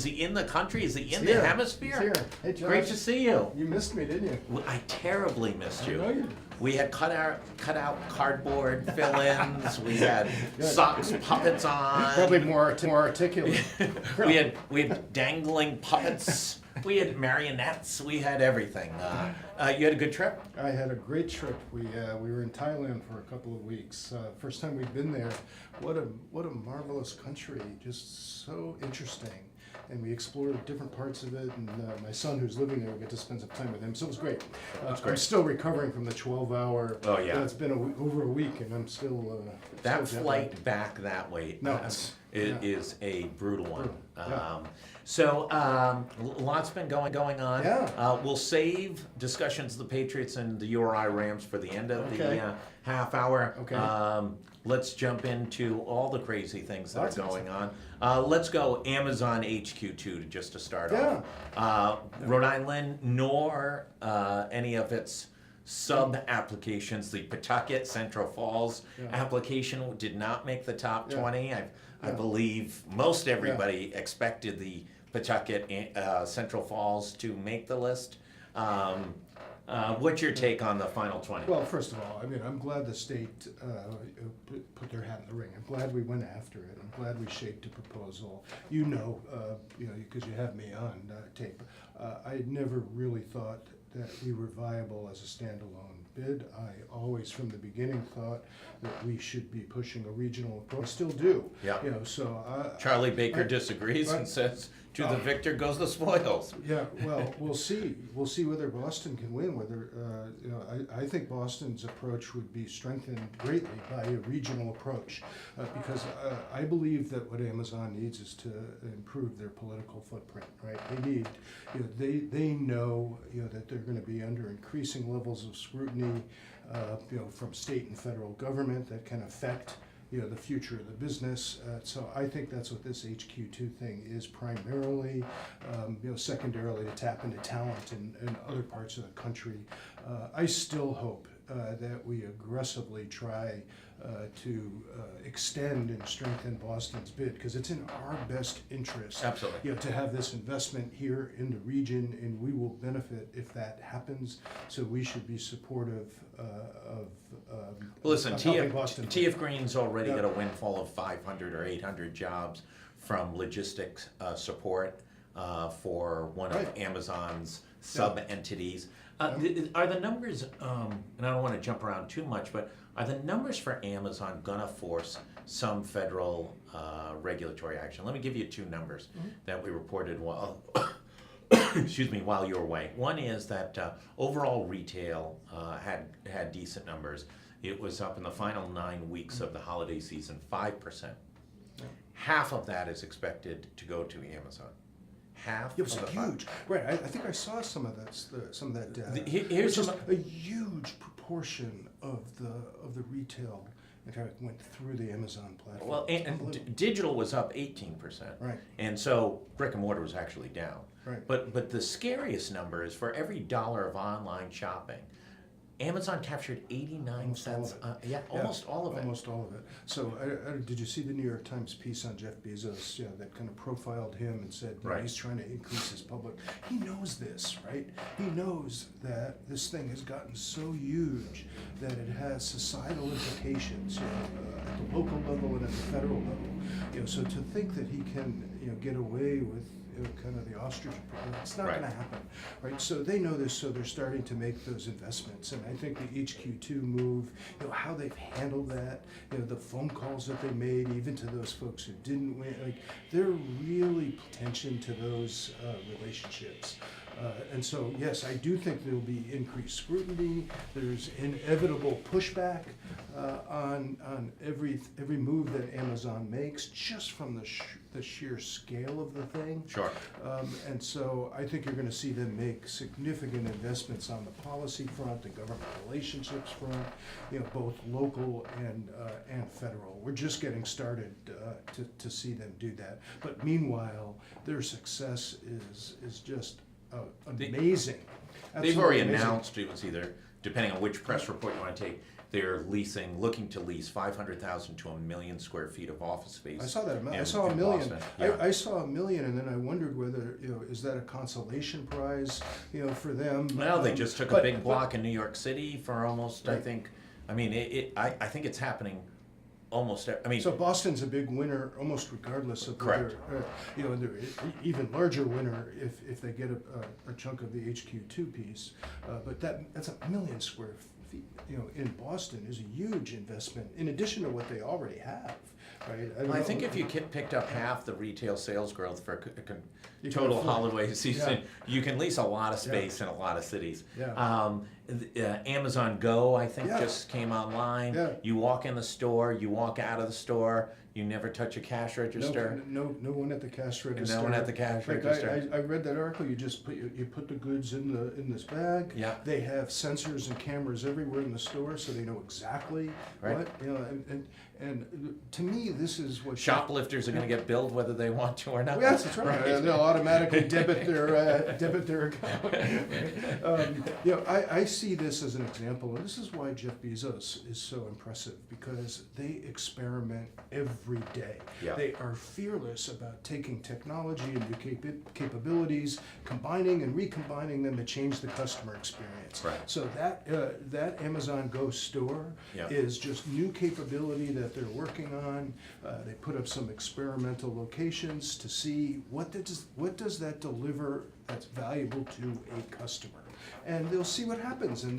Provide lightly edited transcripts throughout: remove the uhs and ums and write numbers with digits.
he in the country? Is he in He's the here. hemisphere? He's here. Hey, Josh. Great to see you. You missed me, didn't you? Well, I terribly missed you. I know you did. We had cut out cardboard fill-ins. We had socks puppets on. Probably more articulate. we had dangling puppets. We had marionettes. We had everything. You had a good trip? I had a great trip. We were in Thailand for a couple of weeks. First time we've been there. What a marvelous country. Just so interesting. And we explored different parts of it. And my son, who's living there, we get to spend some time with him. So it was great. That's great. I'm still recovering from the 12-hour. Oh yeah. It's been over a week, and I'm still. That still flight back that way is a brutal one. Yeah. So lots been going on. Yeah. We'll save discussions of the Patriots and the URI Rams for the end of Okay. the half hour. Okay. Let's jump into all the crazy things that That's are going on. Let's go Amazon HQ2 just to start Yeah. off. Rhode Island, nor any of its sub-applications. The Pawtucket Central Falls application did not make the top 20. I believe most everybody expected the Pawtucket Central Falls to make the list. What's your take on the final 20? Well, first of all, I mean, I'm glad the state put their hat in the ring. I'm glad we went after it. I'm glad we shaped a proposal. You know, because you have me on tape. I never really thought that we were viable as a standalone bid. I always, from the beginning, thought that we should be pushing a regional approach. I still do. Yeah. You know, so Charlie Baker disagrees and says, "To the victor goes the spoils." Yeah, well, we'll see. We'll see whether Boston can win. Whether I think Boston's approach would be strengthened greatly by a regional approach, because I believe that what Amazon needs is to improve their political footprint. Right? They need, they know, that they're going to be under increasing levels of scrutiny, from state and federal government that can affect the future of the business. So I think that's what this HQ2 thing is primarily, secondarily to tap into talent in other parts of the country. I still hope that we aggressively try to extend and strengthen Boston's bid, because it's in our best interest. Absolutely. To have this investment here in the region, and we will benefit if that happens. So we should be supportive of. Listen, helping Boston. TF Green's already got a windfall of 500 or 800 jobs from logistics support for one of Amazon's sub-entities. Are the numbers, and I don't want to jump around too much, but are the numbers for Amazon going to force some federal regulatory action? Let me give you two numbers that we reported while, while you were away. One is that overall retail had decent numbers. It was up in the final 9 weeks of the holiday season, 5%. Half of that is expected to go to Amazon. Half It was of the huge, right? I think I saw some of that data. Here's just a huge proportion of the retail, in fact, went through the Amazon platform. Well, and digital was up 18%, right? And so brick and mortar was actually down. Right. But the scariest number is for every $1 of online shopping, Amazon captured 89 cents. Almost all of it. Almost all of it. So, did you see the New York Times piece on Jeff Bezos? That kind of profiled him and said he's trying to increase his public. He knows this, right? He knows that this thing has gotten so huge that it has societal implications, at the local level and at the federal level. So to think that he can, get away with kind of the ostrich approach, it's not going to happen, right? So they know this, so they're starting to make those investments. And I think the HQ2 move, how they've handled that, the phone calls that they made, even to those folks who didn't win, they're really attention to those relationships. And so, yes, I do think there'll be increased scrutiny. There's inevitable pushback on every move that Amazon makes, just from the sheer scale of the thing. Sure. And so I think you're going to see them make significant investments on the policy front, the government relationships front, both local and federal. We're just getting started to see them do that. But meanwhile, their success is just amazing. They've already announced, it was either, depending on which press report you want to take, they're looking to lease 500,000 to 1,000,000 square feet of office space. I saw that. I in- saw a in million. Boston. Yeah. I saw a million, and then I wondered whether, is that a consolation prize, for them? Well, they just took a But- big block in New York City for almost, I Right. think, I mean, I think it's happening almost, I mean, So Boston's a big winner, almost regardless of Correct. whether, they're even larger winner if they get a chunk of the HQ2 piece. But that's 1,000,000 square feet, in Boston is a huge investment, in addition to what they already have, right? don't I know. think if you picked up half the retail sales growth for You can total afford it. holiday season, Yeah. you can lease a lot of space in a lot of cities. Yeah. Amazon Go, I think, Yeah. just came online. Yeah. You walk in the store, you walk out of the store, you never touch a cash register. No one at the cash register. No one at the cash Like, register. I read that article. You just put the goods in this bag. Yeah. They have sensors and cameras everywhere in the store, so they know exactly Right. what and to me this is what Shoplifters are going to get billed whether they want to or not. Yes, that's right. They'll automatically debit their account. I see this as an example, and this is why Jeff Bezos is so impressive, because they experiment every day. Yeah. They are fearless about taking technology and new capabilities, combining and recombining them to change the customer experience. Right. So that Amazon Go store Yeah. is just new capability that they're working on. They put up some experimental locations to see what does that deliver that's valuable to a customer, and they'll see what happens, and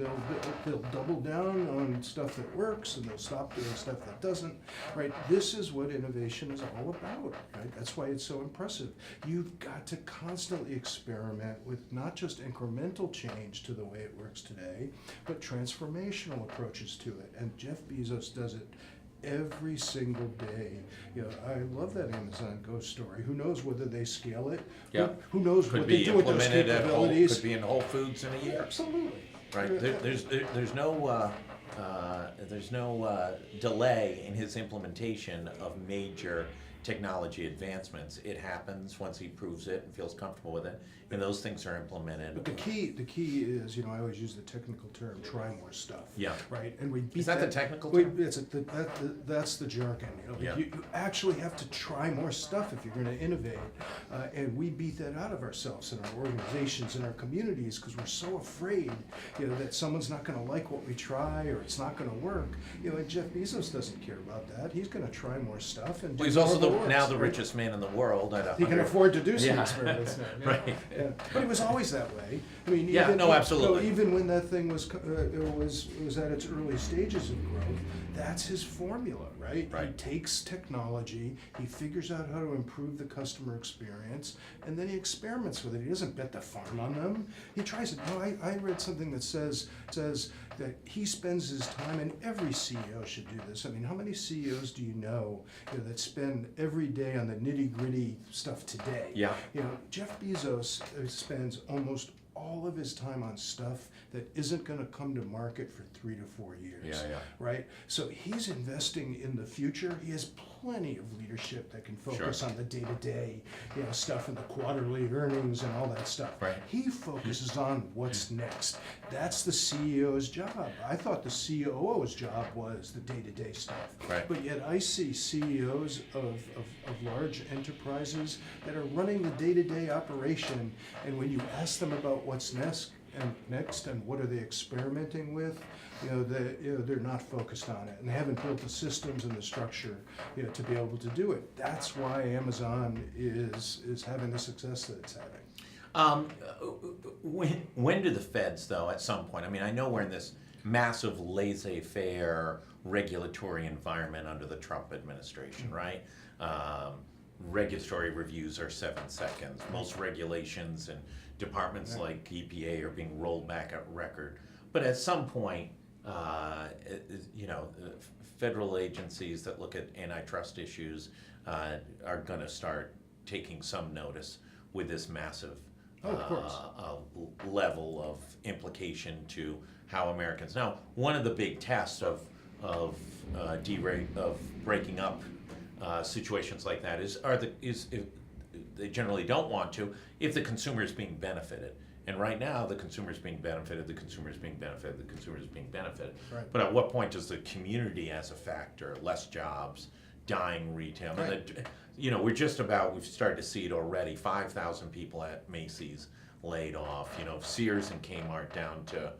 they'll double down on stuff that works, and they'll stop doing stuff that doesn't. Right? This is what innovation is all about. Right? That's why it's so impressive. You've got to constantly experiment with not just incremental change to the way it works today, but transformational approaches to it. And Jeff Bezos does it every single day. I love that Amazon Go story. Who knows whether they scale it? Yeah. Who knows Could what they be do with those implemented at capabilities? could be in Whole Foods in a year. Absolutely. Right, there's no delay in his implementation of major technology advancements. It happens once he proves it and feels comfortable with it, and those things are implemented. But the key is, I always use the technical term, try more stuff. Yeah. Right, and we beat Is that the technical we- term? That's the jargon. Yeah. You actually have to try more stuff if you're going to innovate, and we beat that out of ourselves in our organizations, in our communities, because we're so afraid, that someone's not going to like what we try or it's not going to work. And Jeff Bezos doesn't care about that. He's going to try more stuff and. Well, he's do also more now works, the right? richest man in the world at He can 100. afford to do some Yeah. experiments now. Yeah. Right. Yeah. But it was always that way. I mean, Yeah, no, absolutely. Even when that thing was at its early stages of growth, that's his formula, right? Right. He takes technology, he figures out how to improve the customer experience, and then he experiments with it. He doesn't bet the farm on them. He tries it. No, I read something that says that he spends his time, and every CEO should do this. I mean, how many CEOs do you know, that spend every day on the nitty-gritty stuff today? Yeah. Jeff Bezos spends almost all of his time on stuff that isn't going to come to market for 3 to 4 years. Yeah. Right? So he's investing in the future. He has plenty of leadership that can focus Sure. on the day-to-day, stuff and the quarterly earnings and all that stuff. Right. He focuses on what's next. That's the CEO's job. I thought the COO's job was the day-to-day stuff. Right. But yet I see CEOs of large enterprises that are running the day-to-day operation, and when you ask them about what's next and what are they experimenting with, they're not focused on it, and they haven't built the systems and the structure, to be able to do it. That's why Amazon is having the success that it's having. When do the feds, though, at some point? I mean, I know we're in this massive laissez-faire regulatory environment under the Trump administration, right? Regulatory reviews are 7 seconds. Most regulations and departments like EPA are being rolled back at record. But at some point, federal agencies that look at antitrust issues are going to start taking some notice with this massive Of course. level of implication to how Americans. Now, one of the big tests of breaking up situations like that is if they generally don't want to, if the consumer is being benefited. And right now, the consumer's being benefited, the consumer's being benefited, the consumer's being benefited. Right. But at what point does the community as a factor, less jobs, dying retail? Right. And we've started to see it already, 5,000 people at Macy's laid off, Sears and Kmart down to,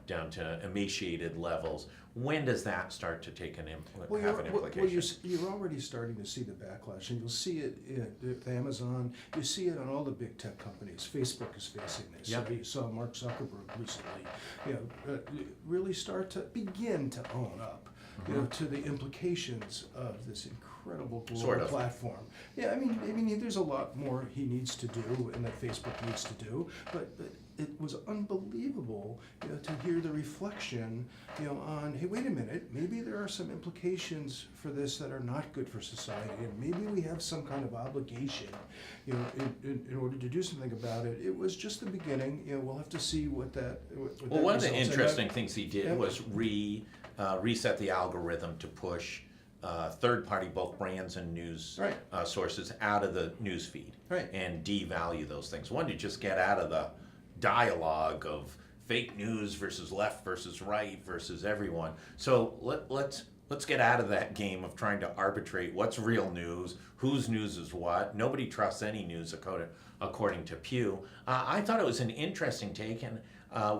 down to emaciated levels. When does that start to take have an implication? You're already starting to see the backlash, and you'll see it at Amazon. You see it on all the big tech companies. Facebook is facing this. Yep. You saw Mark Zuckerberg recently, really start to begin to own up, to the implications of this incredible global platform. Yeah, I mean, there's a lot more he needs to do, and that Facebook needs to do, but it was unbelievable, to hear the reflection, on, hey, wait a minute, maybe there are some implications for this that are not good for society, and maybe we have some kind of obligation, in order to do something about it. It was just the beginning. We'll have to see what that. Well, one of the interesting things he did was reset the algorithm to push third-party, both brands and news sources, out of the news feed and devalue those things. One, to just get out of the dialogue of fake news versus left versus right versus everyone. So let's get out of that game of trying to arbitrate what's real news, whose news is what. Nobody trusts any news according to Pew. I thought it was an interesting take, and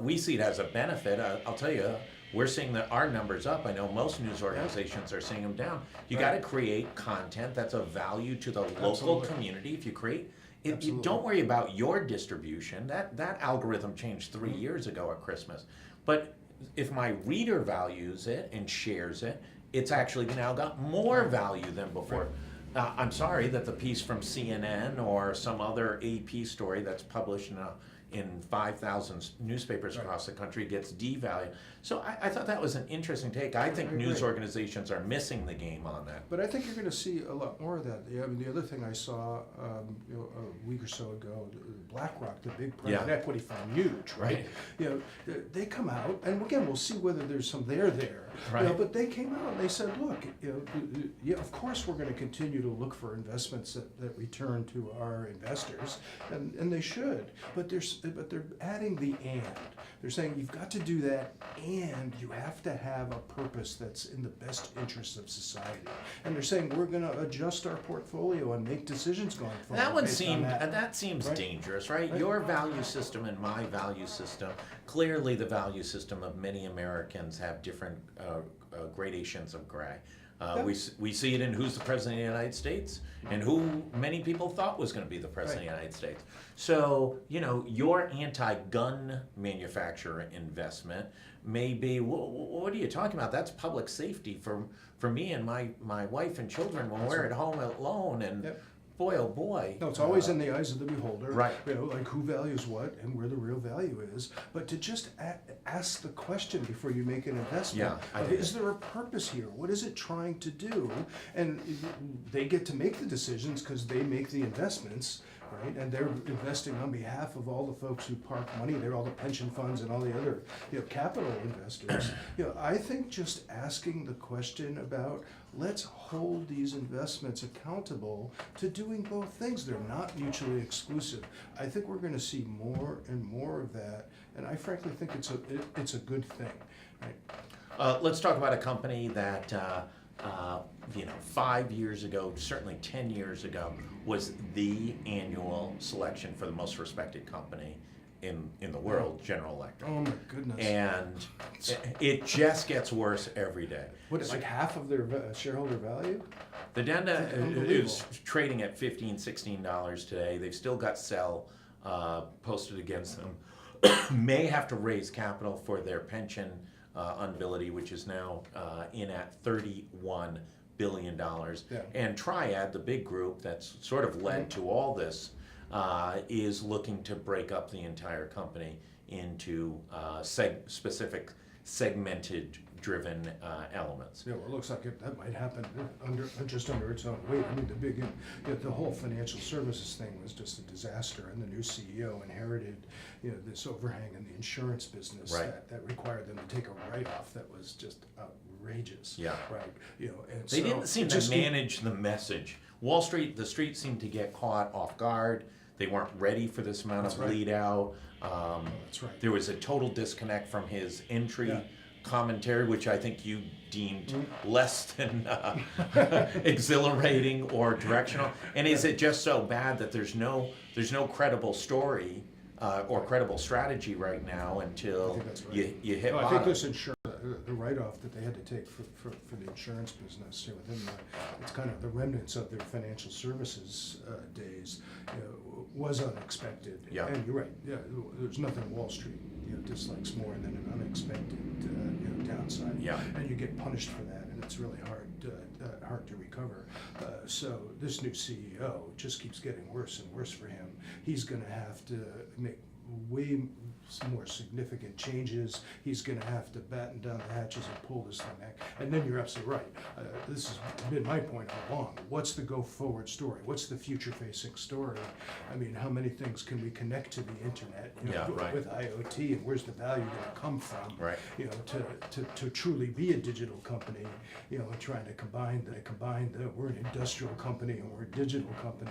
we see it as a benefit. I'll tell you, we're seeing that our numbers up. I know most news organizations are seeing them down. You got to create content that's of value to the local community. If you create, you don't worry about your distribution. That algorithm changed 3 years ago at Christmas. But if my reader values it and shares it, it's actually now got more value than before. I'm sorry that the piece from CNN or some other AP story that's published in 5,000 newspapers across the country gets devalued. So I thought that was an interesting take. I think news organizations are missing the game on that. But I think you're going to see a lot more of that. I mean, the other thing I saw a week or so ago, BlackRock, the big private equity fund, huge, right? They come out, and again, we'll see whether there's some there. Right. But they came out and they said, look, of course we're going to continue to look for investments that return to our investors, and they should. But they're adding the and. They're saying you've got to do that, and you have to have a purpose that's in the best interests of society. And they're saying we're going to adjust our portfolio and make decisions going forward. That seems dangerous, right? Your value system and my value system. Clearly, the value system of many Americans have different gradations of gray. We see it in who's the president of the United States and who many people thought was going to be the president of the United States. So, your anti-gun manufacturer investment may be, what are you talking about? That's public safety for me and my wife and children when we're at home alone. And boy, oh boy. No, it's always in the eyes of the beholder. Right. Like who values what and where the real value is. But to just ask the question before you make an investment. Is there a purpose here? What is it trying to do? And they get to make the decisions because they make the investments. Right, and they're investing on behalf of all the folks who park money there, all the pension funds and all the other, capital investors. I think just asking the question about let's hold these investments accountable to doing both things. They're not mutually exclusive. I think we're going to see more and more of that, and I frankly think it's a good thing. Right? Let's talk about a company that 5 years ago, certainly 10 years ago, was the annual selection for the most respected company in the world, General Electric. Oh my goodness. And it just gets worse every day. What is like half of their shareholder value? The Denda is trading at $15, $16 today. They've still got sell posted against them. May have to raise capital for their pension unability, which is now in at $31 billion. And Triad, the big group that's sort of led to all this, is looking to break up the entire company into specific segmented driven elements. Yeah, well, it looks like that might happen just under its own weight. I mean, the whole financial services thing was just a disaster, and the new CEO inherited, this overhang in the insurance business that required them to take a write-off that was just outrageous. Yeah. Right. And they didn't seem to manage the message. The street seemed to get caught off guard. they weren't ready for this amount That's of right. bleed out. That's right. There was a total disconnect from his entry Yeah. commentary, which I think you deemed less than exhilarating or directional. And is it just so bad that there's no credible story or credible strategy right now I until think that's right. you hit No, I bottom? think this insurance, the write-off that they had to take for the insurance business, within it's kind of the remnants of their financial services days, was unexpected. Yeah. And you're right, there's nothing Wall Street, dislikes more than an unexpected, downside. Yeah. And you get punished for that, and it's really hard to recover. So this new CEO just keeps getting worse and worse for him. He's gonna have to make way more significant changes. He's going to have to batten down the hatches and pull this thing back. And then you're absolutely right. This has been my point all along. What's the go-forward story? What's the future-facing story? I mean, how many things can we connect to the internet with IoT, and where's the value going to come from? Right. To truly be a digital company, and trying to combine the we're an industrial company and we're a digital company.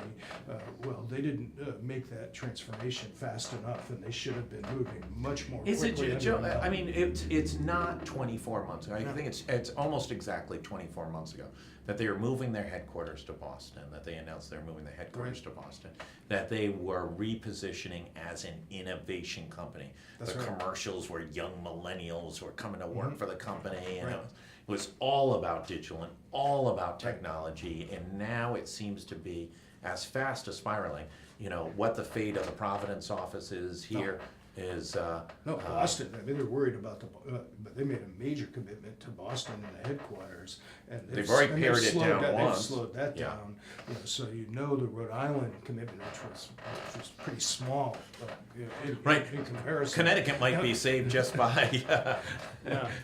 Well, they didn't make that transformation fast enough, and they should have been moving much more Is it, quickly. Joe? I mean, it's not 24 months ago. I think it's almost exactly 24 months ago that they were moving their headquarters to Boston, that they announced they were moving their headquarters to Boston, that they were repositioning as an innovation company. That's the right. commercials were young millennials who were coming to work for the company, and Right. it was all about digital and all about technology, and now it seems to be as fast as spiraling. What the fate of the Providence office is here is No, Boston. I mean, they're worried about but they made a major commitment to Boston and the headquarters, and They've already pared it slowed down that, once. They've slowed that Yeah. down. So the Rhode Island commitment, which was pretty small, in comparison. Connecticut might be saved just by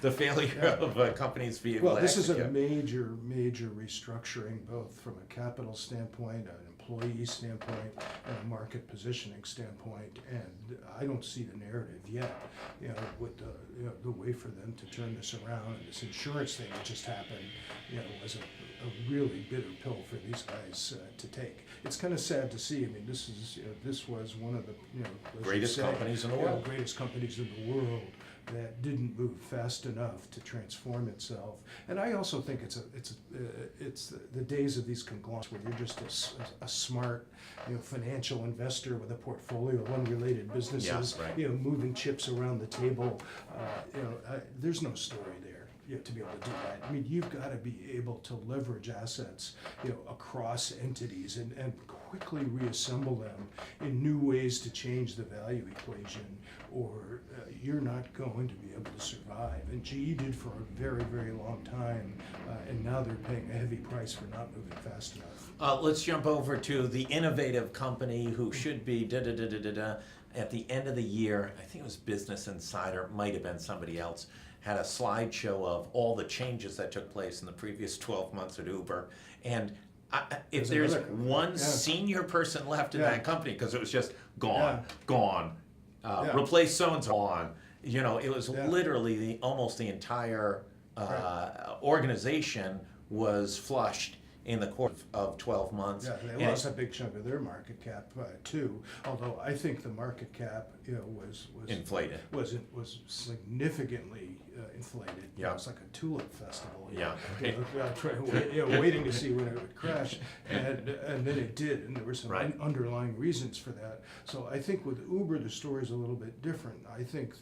the failure of companies being able Well, to this is a execute. major restructuring, both from a capital standpoint, an employee standpoint, and a market positioning standpoint. And I don't see the narrative yet, with the way for them to turn this around. And this insurance thing that just happened, was a really bitter pill for these guys to take. It's kind of sad to see. I mean, this was one of the as you Greatest say, companies in the world. Greatest companies in the world that didn't move fast enough to transform itself. And I also think it's the days of these conglomerates where you're just a smart, financial investor with a portfolio of unrelated businesses, Yeah, right. moving chips around the table. There's no story there. To be able to do that. I mean, you've got to be able to leverage assets, across entities and quickly reassemble them in new ways to change the value equation, or you're not going to be able to survive. And GE did for a very, very long time, and now they're paying a heavy price for not moving fast enough. Let's jump over to the innovative company who should be at the end of the year. I think it was Business Insider, might have been somebody else, had a slideshow of all the changes that took place in the previous 12 months at Uber. And if there's one senior person left in that company, because it was just gone, replace so-and-so on. It was literally almost the entire organization was flushed in the course of 12 months. Yeah, they lost a big chunk of their market cap too. Although I think the market cap, was inflated. Was significantly inflated. Yeah. It's like a tulip festival. Yeah. Waiting to see when it would crash, and then it did, and there were some underlying reasons for that. So I think with Uber, the story's a little bit different. I think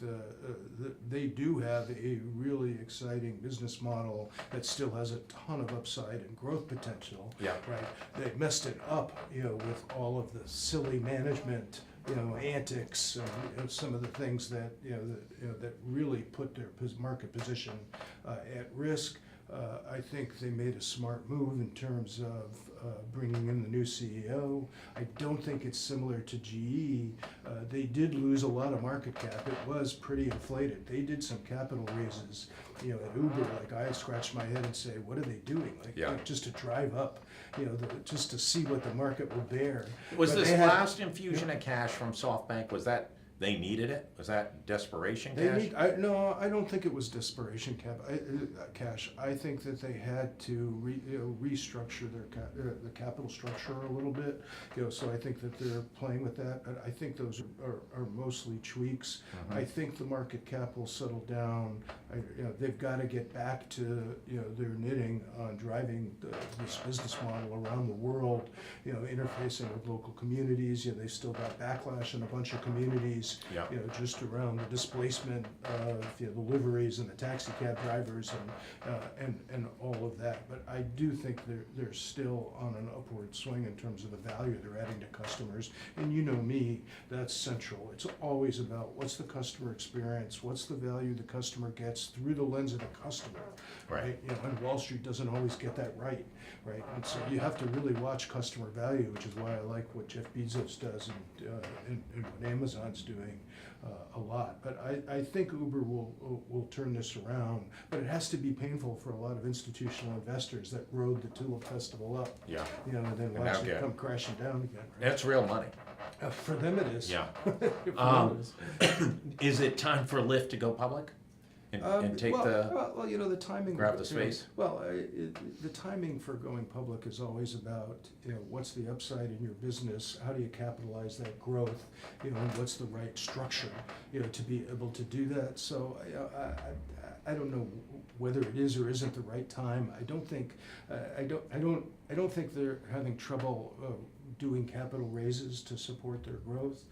they do have a really exciting business model that still has a ton of upside and growth potential. Yeah. Right. They messed it up, with all of the silly management, antics, some of the things that that really put their market position at risk. I think they made a smart move in terms of bringing in the new CEO. I don't think it's similar to GE. They did lose a lot of market cap. It was pretty inflated. They did some capital raises, at Uber. Like, I scratched my head and say, what are they doing? Like just to drive up, just to see what the market will bear. Was this last infusion of cash from SoftBank, was that They needed it? Was that desperation They cash? need, no, I don't think it was desperation cash. I think that they had to restructure the capital structure a little bit. So I think that they're playing with that. But I think those are mostly tweaks. I think the market cap will settle down. They've got to get back to their knitting on driving this business model around the world. Interfacing with local communities. They've still got backlash in a bunch of communities. Yeah. Just around the displacement of the liveries and the taxi cab drivers and all of that. But I do think they're still on an upward swing in terms of the value they're adding to customers. And you know me, that's central. It's always about what's the customer experience, what's the value the customer gets through the lens of the customer. Right? And Wall Street doesn't always get that right. And so you have to really watch customer value, which is why I like what Jeff Bezos does and what Amazon's doing a lot. But I think Uber will turn this around, but it has to be painful for a lot of institutional investors that rode the Tulip Festival up. Yeah. And then watch it come crashing down again. Right? That's real money. For them it is. Yeah. For them it is. Is it time for Lyft to go public? And take the timing. Grab the space. The timing for going public is always about what's the upside in your business, how do you capitalize that growth, and what's the right structure, to be able to do that. So I don't know whether it is or isn't the right time. I don't think they're having trouble doing capital raises to support their growth.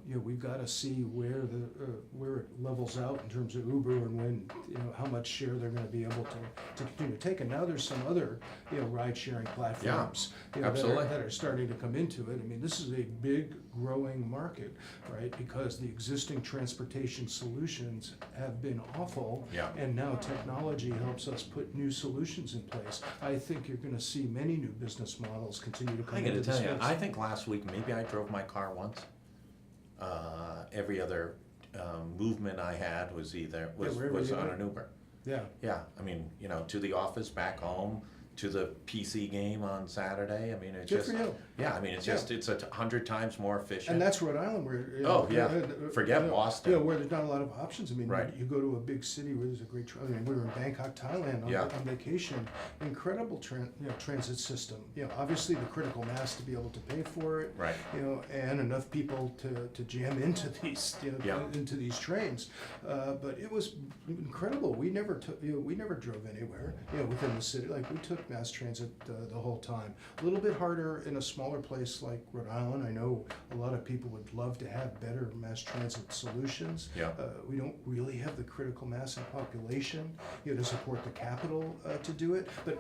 We've got to see where it levels out in terms of Uber and when how much share they're going to be able to continue to take. And now there's some other ride sharing platforms that are starting to come into it. I mean, this is a big growing market, right? Because the existing transportation solutions have been awful, and now technology helps us put new solutions in place. I think you're going to see many new business models continue to come into this space. I think last week maybe I drove my car once. Every other movement I had was on an Uber. Yeah. Yeah. I mean, to the office, back home, to the PC game on Saturday. I mean, it's Good for you. Yeah, I mean, it's just, it's 100 times more efficient. And that's Rhode Island where... Forget Boston. Where there's not a lot of options. I mean, right. You go to a big city where there's a great... we were in Bangkok, Thailand on vacation. Incredible transit system. Obviously the critical mass to be able to pay for it. Right. And enough people to jam into these, into these trains. But it was incredible. We never drove anywhere, within the city. Like, we took mass transit the whole time. A little bit harder in a smaller place like Rhode Island. I know a lot of people would love to have better mass transit solutions. Yeah. We don't really have the critical mass in population to support the capital to do it. But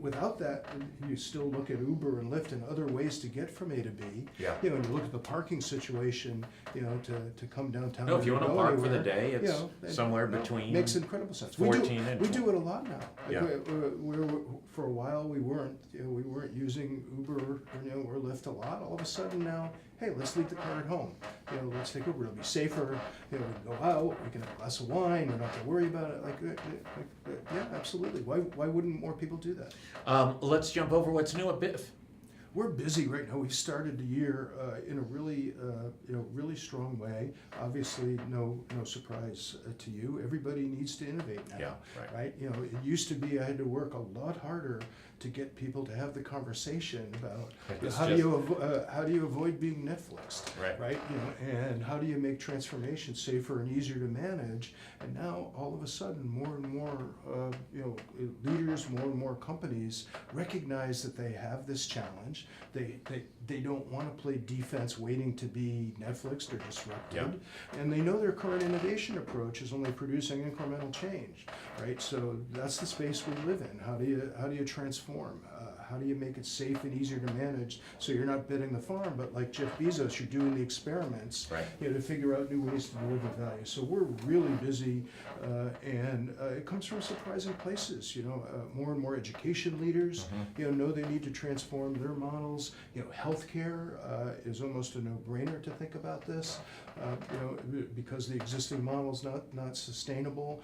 without that, you still look at Uber and Lyft and other ways to get from A to B. Yeah. And you look at the parking situation, to come downtown. No, if you want to park anywhere, for the day, it's somewhere between makes incredible sense. 14 and we do it a lot now. Yeah. For a while we weren't using Uber or Lyft a lot. All of a sudden now, hey, let's leave the car at home. Let's take Uber. It'll be safer. We can go out. We can have a glass of wine. We don't have to worry about it. Yeah, absolutely. Why wouldn't more people do that? Let's jump over what's new at Biff. We're busy right now. We've started the year in a really strong way. Obviously, no surprise to you. Everybody needs to innovate now. Yeah, right. It used to be I had to work a lot harder to get people to have the conversation about how do you avoid being Netflixed, right? And how do you make transformation safer and easier to manage? And now all of a sudden, more and more leaders, more and more companies recognize that they have this challenge. They don't want to play defense, waiting to be Netflixed or disrupted, and they know their current innovation approach is only producing incremental change, right? So that's the space we live in. How do you transform? How do you make it safe and easier to manage so you're not betting the farm, but like Jeff Bezos, you're doing the experiments to figure out new ways to deliver value. So we're really busy, and it comes from surprising places. More and more education leaders know they need to transform their models. Healthcare is almost a no-brainer to think about this, because the existing model's not sustainable.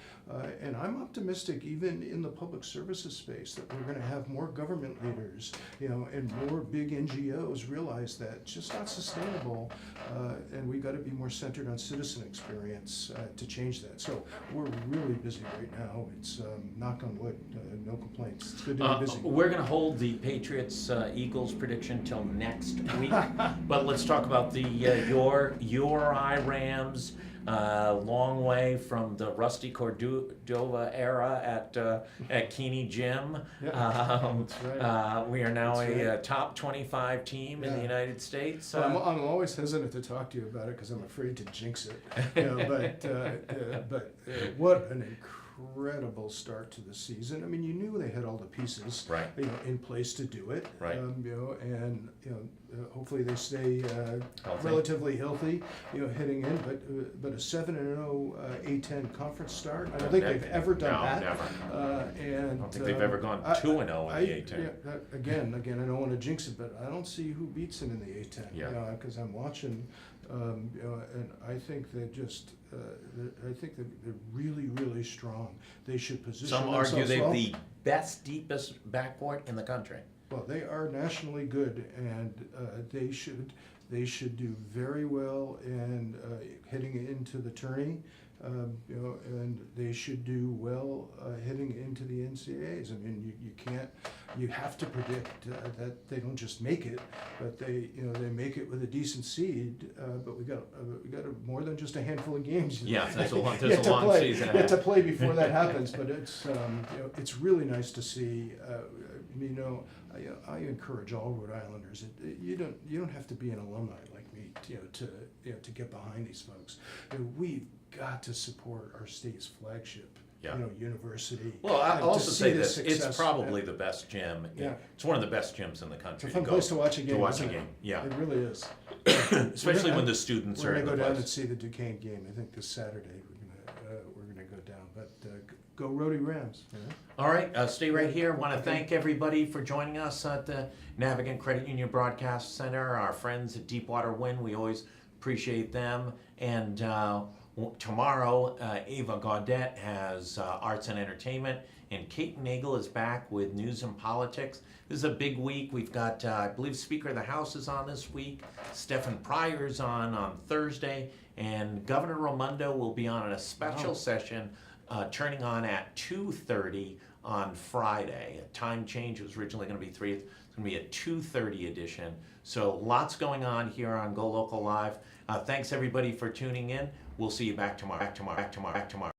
And I'm optimistic, even in the public services space, that we're going to have more government leaders amphitheaters, and more big NGOs realize that it's just not sustainable, and we've got to be more centered on citizen experience to change that. So we're really busy right now. It's knock on wood, no complaints. It's good to be busy. We're going to hold the Patriots Eagles prediction till next week, but let's talk about the your Rams. Long way from the Rusty Cordova era at Keeney Gym. Yeah, that's right. We are now That's a right. top 25 team in the United States. Well, I'm always hesitant to talk to you about it because I'm afraid to jinx it. But what an incredible start to the season. I mean, you knew they had all the pieces, Right. in place to do it. Right. And hopefully they stay Healthy. relatively healthy, heading in. But a 7-0 A10 conference start. I don't think they've ever done No, that. never. And I don't think they've ever gone 2-0 in the A10. Yeah, again, I don't want to jinx it, but I don't see who beats them in the A10. Yeah. Because I'm watching, and I think they're just, I think that they're really, really strong. They should position Some themselves argue they're well. the best, deepest backcourt in the country. Well, they are nationally good, and they should do very well in heading into the tourney, and they should do well heading into the NCAAs. I mean, you have to predict that they don't just make it, but they make it with a decent seed. But we got more than just a handful of games. Yeah, there's a long play, season yet ahead. to play before that happens. But it's really nice to see. I encourage all Rhode Islanders. You don't have to be an alumni like me, to get behind these folks. We've got to support our state's flagship, university. Well, I'll and also to say see the this, it's success. probably the best gym. Yeah. It's one of the best gyms in the It's country. a fun go place to watch a game. To watch a isn't it? game, yeah. It really is. Especially when the students We're are in gonna the go down place. and see the Duquesne game. I think this Saturday we're gonna go down. But go Rhody Rams. All right, stay right here. Want to thank everybody for joining us at the Navigant Credit Union Broadcast Center. Our friends at Deepwater Wind, we always appreciate them. And tomorrow, Ava Gaudet has Arts and Entertainment, and Kate Nagel is back with News and Politics. This is a big week. We've got, I believe, Speaker of the House is on this week. Stephen Pryor's on Thursday, and Governor Raimondo will be on a special session turning on at 2:30 on Friday. A time change. It was originally going to be 3. It's going to be a 2:30 edition. So lots going on here on GoLocal Live. Thanks everybody for tuning in. We'll see you back tomorrow.